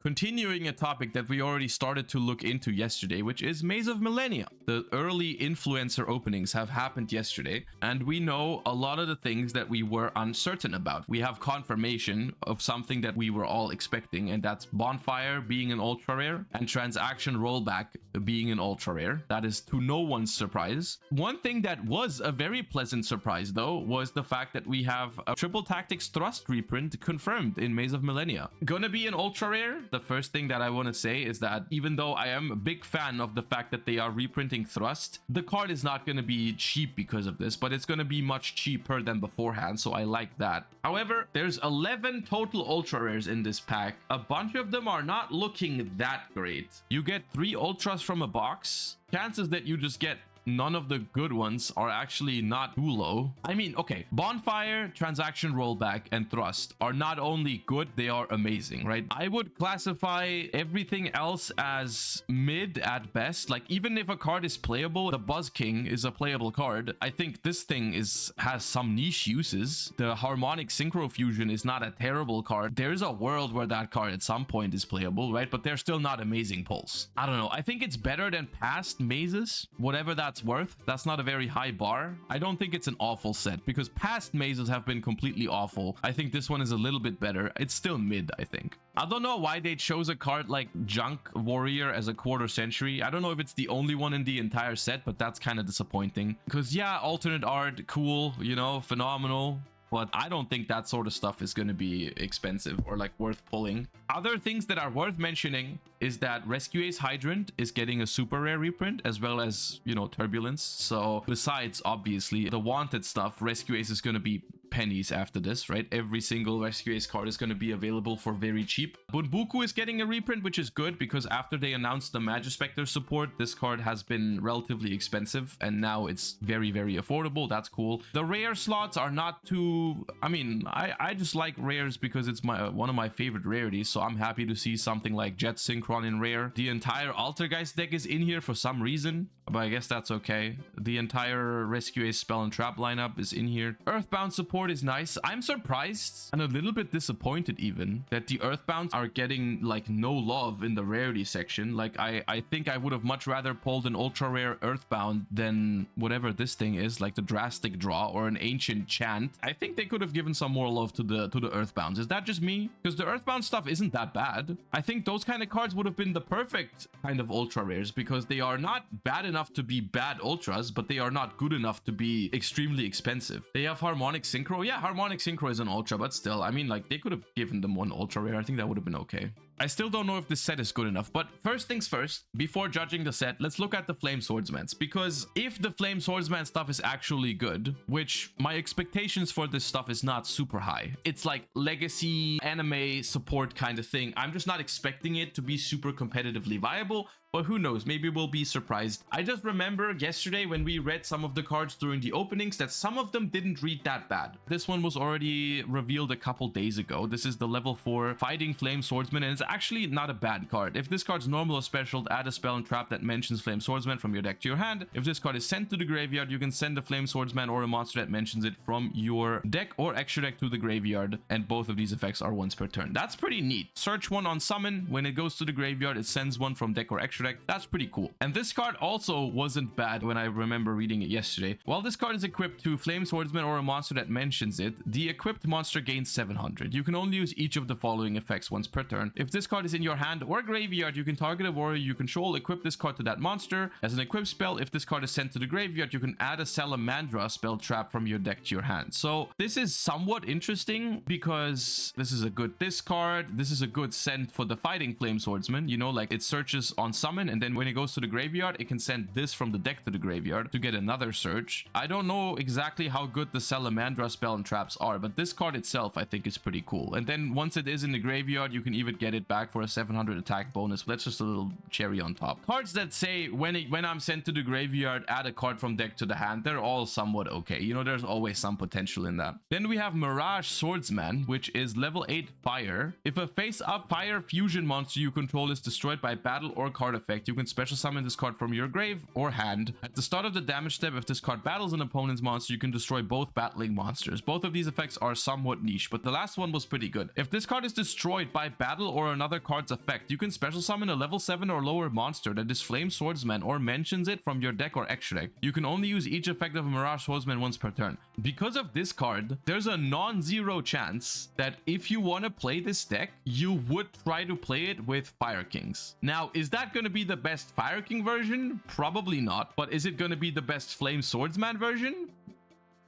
Continuing a topic that we already started to look into yesterday, which is Maze of Millennia. The early influencer openings have happened yesterday, and we know a lot of the things that we were uncertain about. We have confirmation of something that we were all expecting, and that's Bonfire being an ultra rare and Transaction Rollback being an ultra rare. That is to no one's surprise. One thing that was a very pleasant surprise, though, was the fact that we have a Triple Tactics Thrust reprint confirmed in Maze of Millennia. Gonna be an ultra rare. The first thing that I want to say is that even though I am a big fan of the fact that they are reprinting Thrust, the card is not going to be cheap because of this, but it's going to be much cheaper than beforehand, so I like that. However, there's 11 total ultra rares in this pack. A bunch of them are not looking that great. You get 3 ultras from a box. Chances that you just get none of the good ones are actually not too low. I mean, okay, Bonfire, Transaction Rollback, and Thrust are not only good, they are amazing, right? I would classify everything else as mid at best. Like, even if a card is playable, the Buzz King is a playable card. I think this thing has some niche uses. The Harmonic Synchro Fusion is not a terrible card. There's a world where that card at some point is playable, right? But they're still not amazing pulls. I don't know. I think it's better than past mazes, whatever that's worth. That's not a very high bar. I don't think it's an awful set because past mazes have been completely awful. I think this one is a little bit better. It's still mid, I think. I don't know why they chose a card like Junk Warrior as a quarter century. I don't know if it's the only one in the entire set, but that's kind of disappointing. Because yeah, alternate art, cool, you know, phenomenal. But I don't think that sort of stuff is going to be expensive or like worth pulling. Other things that are worth mentioning is that Rescue Ace Hydrant is getting a super rare reprint as well as, you know, Turbulence. So besides, obviously, the wanted stuff, Rescue Ace is going to be pennies after this, right? Every single Rescue Ace card is going to be available for very cheap. Bunbuku is getting a reprint, which is good because after they announced the Magispector support, this card has been relatively expensive and now it's very, very affordable. That's cool. The rare slots are not too... I mean, I just like rares because it's one of my favorite rarities, so I'm happy to see something like Jet Synchron in rare. The entire Altergeist deck is in here for some reason, but I guess that's okay. The entire Rescue Ace Spell and Trap lineup is in here. Earthbound support is nice. I'm surprised and a little bit disappointed even that the Earthbounds are getting like no love in the rarity section. Like I think I would have much rather pulled an ultra rare Earthbound than whatever this thing is, like the Drastic Draw or an Ancient Chant. I think they could have given some more love to the Earthbounds. Is that just me? Because the Earthbound stuff isn't that bad. I think those kind of cards would have been the perfect kind of ultra rares because they are not bad enough to be bad ultras, but they are not good enough to be extremely expensive. They have Harmonic Synchro. Yeah, Harmonic Synchro is an ultra, but still, I mean, like, they could have given them one ultra rare. I think that would have been okay. I still don't know if this set is good enough, but first things first, before judging the set, let's look at the Flame Swordsmans, because if the Flame Swordsman stuff is actually good, which my expectations for this stuff is not super high, it's like legacy anime support kind of thing. I'm just not expecting it to be super competitively viable, but who knows, maybe we'll be surprised. I just remember yesterday when we read some of the cards during the openings that some of them didn't read that bad. This one was already revealed a couple days ago. This is the level 4 Fighting Flame Swordsman, and it's actually not a bad card. If this card's normal or special, add a spell and trap that mentions Flame Swordsman from your deck to your hand. If this card is sent to the graveyard, you can send a Flame Swordsman or a monster that mentions it from your deck or extra deck to the graveyard, and both of these effects are once per turn. That's pretty neat. Search one on summon. When it goes to the graveyard, it sends one from deck or extra deck. That's pretty cool. And this card also wasn't bad when I remember reading it yesterday. While this card is equipped to Flame Swordsman or a monster that mentions it, the equipped monster gains 700. You can only use each of the following effects once per turn. If this card is in your hand or graveyard, you can target a warrior you control, equip this card to that monster. As an equipped spell, if this card is sent to the graveyard, you can add a Salamandra spell trap from your deck to your hand. So this is somewhat interesting because this is a good discard. This is a good send for the Fighting Flame Swordsman. You know, like it searches on summon, and then when it goes to the graveyard, it can send this from the deck to the graveyard to get another search. I don't know exactly how good the Salamandra spell and traps are, but this card itself I think is pretty cool. And then once it is in the graveyard, you can even get it back for a 700 attack bonus. That's just a little cherry on top. Cards that say when I'm sent to the graveyard, add a card from deck to the hand, they're all somewhat okay. You know, there's always some potential in that. Then we have Mirage Swordsman, which is level 8 fire. If a face-up fire fusion monster you control is destroyed by battle or card effect, you can special summon this card from your grave or hand. At the start of the damage step, if this card battles an opponent's monster, you can destroy both battling monsters. Both of these effects are somewhat niche, but the last one was pretty good. If this card is destroyed by battle or another card's effect, you can special summon a level 7 or lower monster that is Flame Swordsman or mentions it from your deck or extra deck. You can only use each effect of a Mirage Swordsman once per turn. Because of this card, there's a non-zero chance that if you want to play this deck, you would try to play it with Fire Kings. Now, is that going to be the best Fire King version? Probably not. But is it going to be the best Flame Swordsman version?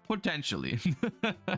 Potentially.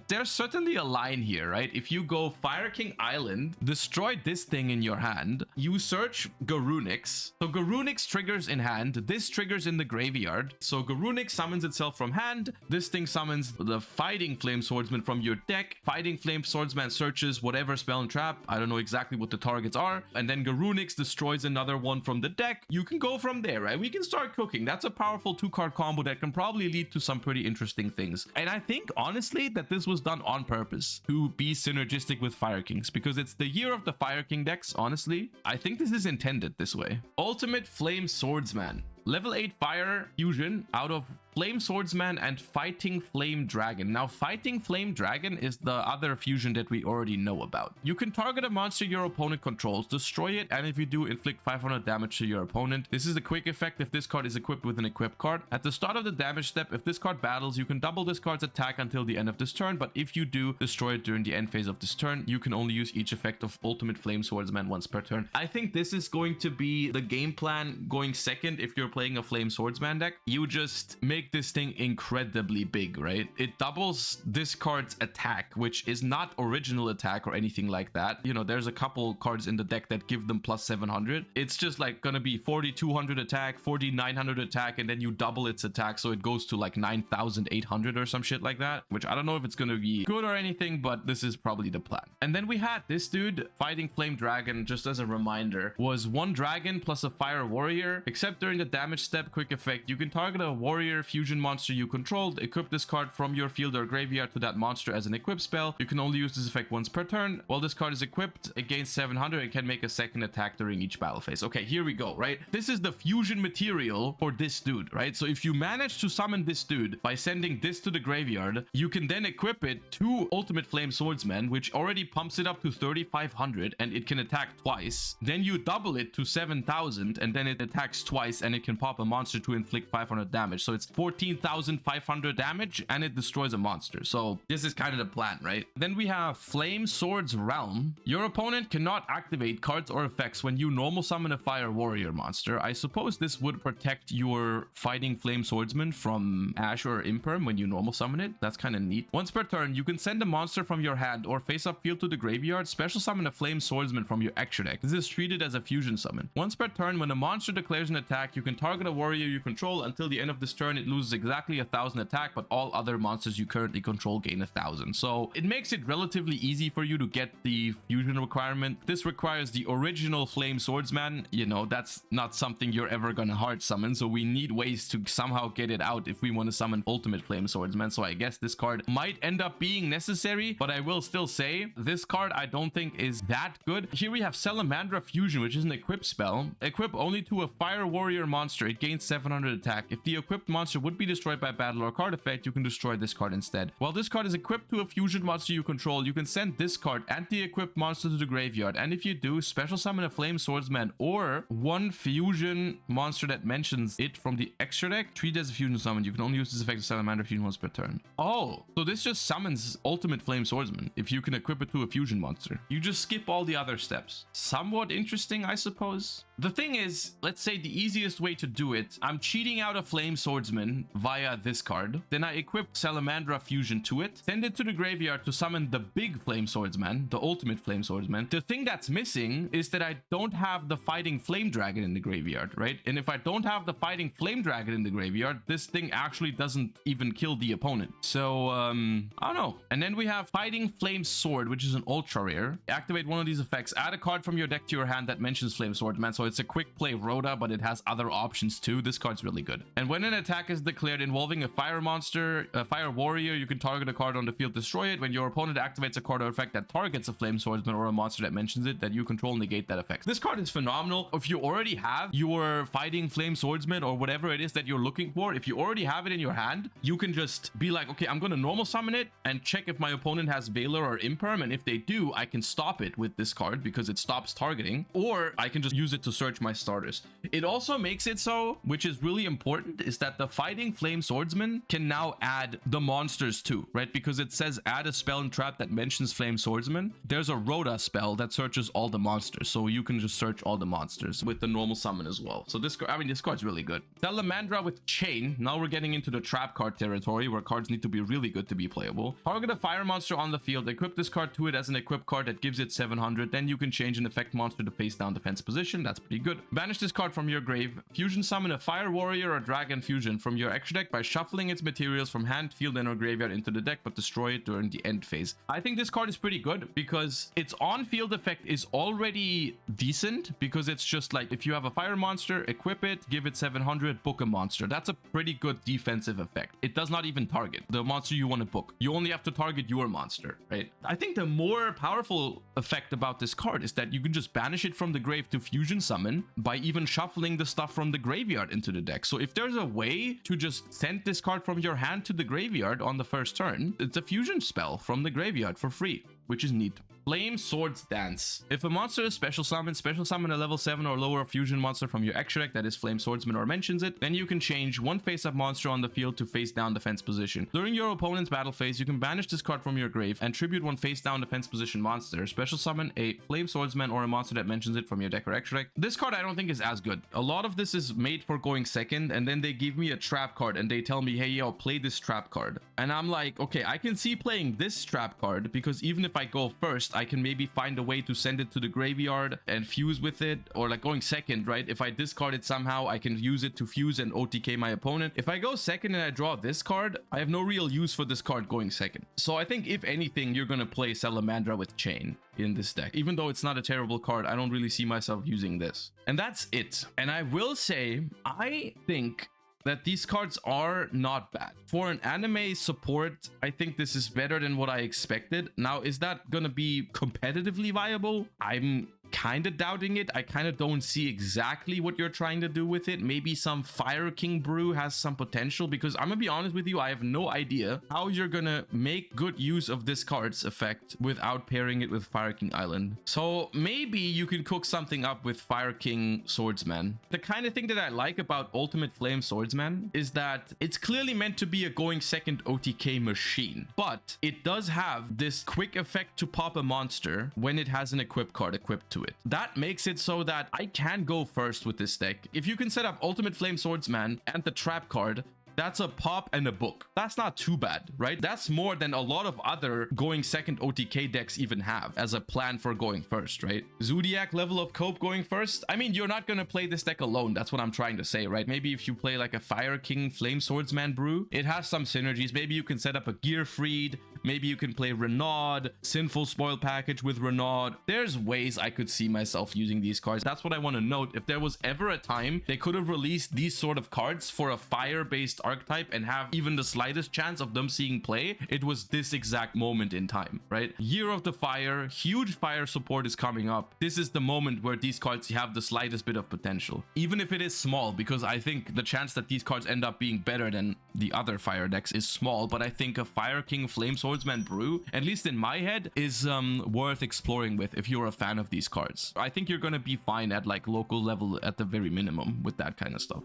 There's certainly a line here, right? If you go Fire King Island, destroy this thing in your hand, you search Garunix. So Garunix triggers in hand, this triggers in the graveyard. So Garunix summons itself from hand, this thing summons the Fighting Flame Swordsman from your deck. Fighting Flame Swordsman searches whatever spell and trap, I don't know exactly what the targets are, and then Garunix destroys another one from the deck. You can go from there, right? We can start cooking. That's a powerful 2-card combo that can probably lead to some pretty interesting things. And I think, honestly, that this was done on purpose to be synergistic with Fire Kings, because it's the year of the Fire King decks, honestly. I think this is intended this way. Ultimate Flame Swordsman. Level 8 Fire Fusion out of Flame Swordsman and Fighting Flame Dragon. Now, Fighting Flame Dragon is the other fusion that we already know about. You can target a monster your opponent controls, destroy it, and if you do, inflict 500 damage to your opponent. This is a quick effect if this card is equipped with an equipped card. At the start of the damage step, if this card battles, you can double this card's attack until the end of this turn, but if you do, destroy it during the end phase of this turn. You can only use each effect of Ultimate Flame Swordsman once per turn. I think this is going to be the game plan going second if you're playing a Flame Swordsman deck. You just make this thing incredibly big, right? It doubles this card's attack, which is not original attack or anything like that. You know, there's a couple cards in the deck that give them plus 700. It's just like gonna be 4200 attack, 4900 attack, and then you double its attack, so it goes to like 9800 or some shit like that, which I don't know if it's gonna be good or anything, but this is probably the plan. And then we had this dude, Fighting Flame Dragon, just as a reminder, was 1 dragon plus a fire warrior, except during the damage step quick effect, you can target a warrior fusion monster you controlled, equip this card from your field or graveyard to that monster as an equip spell. You can only use this effect once per turn. While this card is equipped, it gains 700 and can make a second attack during each battle phase. Okay, here we go, right? This is the fusion material for this dude, right? So if you manage to summon this dude by sending this to the graveyard, you can then equip it to Ultimate Flame Swordsman, which already pumps it up to 3500 and it can attack twice. Then you double it to 7000 and then it attacks twice and it can pop a monster to inflict 500 damage. So it's 14,500 damage and it destroys a monster. So this is kind of the plan, right? Then we have Flame Swords Realm. Your opponent cannot activate cards or effects when you normal summon a fire warrior monster. I suppose this would protect your Fighting Flame Swordsman from Ash or Imperm when you normal summon it. That's kind of neat. Once per turn, you can send a monster from your hand or face up field to the graveyard, special summon a Flame Swordsman from your extra deck. This is treated as a fusion summon. Once per turn, when a monster declares an attack, you can target a warrior you control. Until the end of this turn, it loses exactly 1000 attack, but all other monsters you currently control gain 1000. So it makes it relatively easy for you to get the fusion requirement. This requires the original Flame Swordsman. You know, that's not something you're ever gonna hard summon, so we need ways to somehow get it out if we want to summon Ultimate Flame Swordsman. So I guess this card might end up being necessary, but I will still say this card I don't think is that good. Here we have Salamandra Fusion, which is an equip spell. Equip only to a fire warrior monster. It gains 700 attack. If the equipped monster would be destroyed by battle or card effect, you can destroy this card instead. While this card is equipped to a fusion monster you control, you can send this card and the equipped monster to the graveyard, and if you do, special summon a Flame Swordsman or 1 fusion monster that mentions it from the extra deck. Treat it as a fusion summon. You can only use this effect of Salamander Fusion once per turn. Oh, so this just summons Ultimate Flame Swordsman if you can equip it to a fusion monster. You just skip all the other steps. Somewhat interesting, I suppose. The thing is, let's say the easiest way to do it, I'm cheating out a Flame Swordsman via this card. Then I equip Salamandra Fusion to it, send it to the graveyard to summon the big Flame Swordsman, the Ultimate Flame Swordsman. The thing that's missing is that I don't have the Fighting Flame Dragon in the graveyard, right? And if I don't have the Fighting Flame Dragon in the graveyard, this thing actually doesn't even kill the opponent. So, I don't know. And then we have Fighting Flame Sword, which is an ultra rare. Activate one of these effects. Add a card from your deck to your hand that mentions Flame Swordsman. So it's a quick play Rhoda, but it has other options options too. This card's really good. And when an attack is declared involving a fire monster, a fire warrior, you can target a card on the field, destroy it. When your opponent activates a card or effect that targets a flame swordsman or a monster that mentions it that you control, negate that effect. This card is phenomenal. If you already have your fighting flame swordsman or whatever it is that you're looking for, if you already have it in your hand, you can just be like, okay, I'm going to normal summon it and check if my opponent has Valor or Imperm, and if they do, I can stop it with this card because it stops targeting, or I can just use it to search my starters. It also makes it so, which is really important, is that the fighting flame swordsman can now add the monsters too, right? Because it says add a spell and trap that mentions flame swordsman. There's a Rhoda spell that searches all the monsters, so you can just search all the monsters with the normal summon as well. So this, I mean, this card's really good. Salamandra with Chain. Now we're getting into the trap card territory where cards need to be really good to be playable. Target a fire monster on the field, equip this card to it as an equip card that gives it 700, then you can change an effect monster to face down defense position. That's pretty good. Banish this card from your grave. Fusion summon a fire warrior or dragon fusion from your extra deck by shuffling its materials from hand, field, and or graveyard into the deck, but destroy it during the end phase. I think this card is pretty good because its on-field effect is already decent, because it's just like if you have a fire monster, equip it, give it 700, book a monster. That's a pretty good defensive effect. It does not even target the monster you want to book. You only have to target your monster, right? I think the more powerful effect about this card is that you can just banish it from the grave to fusion summon by even shuffling the stuff from the graveyard into the deck. So if there's a way to just send this card from your hand to the graveyard on the first turn, it's a fusion spell from the graveyard for free, which is neat. Flame Swords Dance. If a monster is special summon a level 7 or lower fusion monster from your extra deck that is Flame Swordsman or mentions it, then you can change one face-up monster on the field to face down defense position. During your opponent's battle phase, you can banish this card from your grave and tribute one face down defense position monster. Special summon a Flame Swordsman or a monster that mentions it from your deck or extra deck. This card I don't think is as good. A lot of this is made for going second, and then they give me a trap card and they tell me, hey, yo, play this trap card. And I'm like, okay, I can see playing this trap card because even if I go first, I can maybe find a way to send it to the graveyard and fuse with it, or like going second, right? If I discard it somehow, I can use it to fuse and OTK my opponent. If I go second and I draw this card, I have no real use for this card going second. So I think if anything, you're gonna play Salamandra with Chain in this deck. Even though it's not a terrible card, I don't really see myself using this. And that's it. And I will say, I think that these cards are not bad. For an anime support, I think this is better than what I expected. Now, is that gonna be competitively viable? I'm kind of doubting it. I kind of don't see exactly what you're trying to do with it. Maybe some Fire King brew has some potential, because I'm gonna be honest with you, I have no idea how you're gonna make good use of this card's effect without pairing it with Fire King Island. So maybe you can cook something up with Fire King Swordsman. The kind of thing that I like about Ultimate Flame Swordsman is that it's clearly meant to be a going second OTK machine, but it does have this quick effect to pop a monster when it has an equip card equipped to it. That makes it so that I can go first with this deck. If you can set up Ultimate Flame Swordsman and the trap card, that's a pop and a book. That's not too bad, right? That's more than a lot of other going second OTK decks even have as a plan for going first, right? Zodiac level of cope going first. I mean, you're not gonna play this deck alone. That's what I'm trying to say, right? Maybe if you play like a Fire King Flame Swordsman brew, it has some synergies. Maybe you can set up a Gearfried. Maybe you can play Renaud, Sinful Spoil package with Renaud. There's ways I could see myself using these cards. That's what I want to note. If there was ever a time they could have released these sort of cards for a fire-based archetype and have even the slightest chance of them seeing play, it was this exact moment in time, right? Year of the Fire, huge fire support is coming up. This is the moment where these cards have the slightest bit of potential, even if it is small, because I think the chance that these cards end up being better than the other fire decks is small. But I think a Fire King Flame Swordsman brew, at least in my head, is worth exploring with if you're a fan of these cards. I think you're gonna be fine at like local level at the very minimum with that kind of stuff.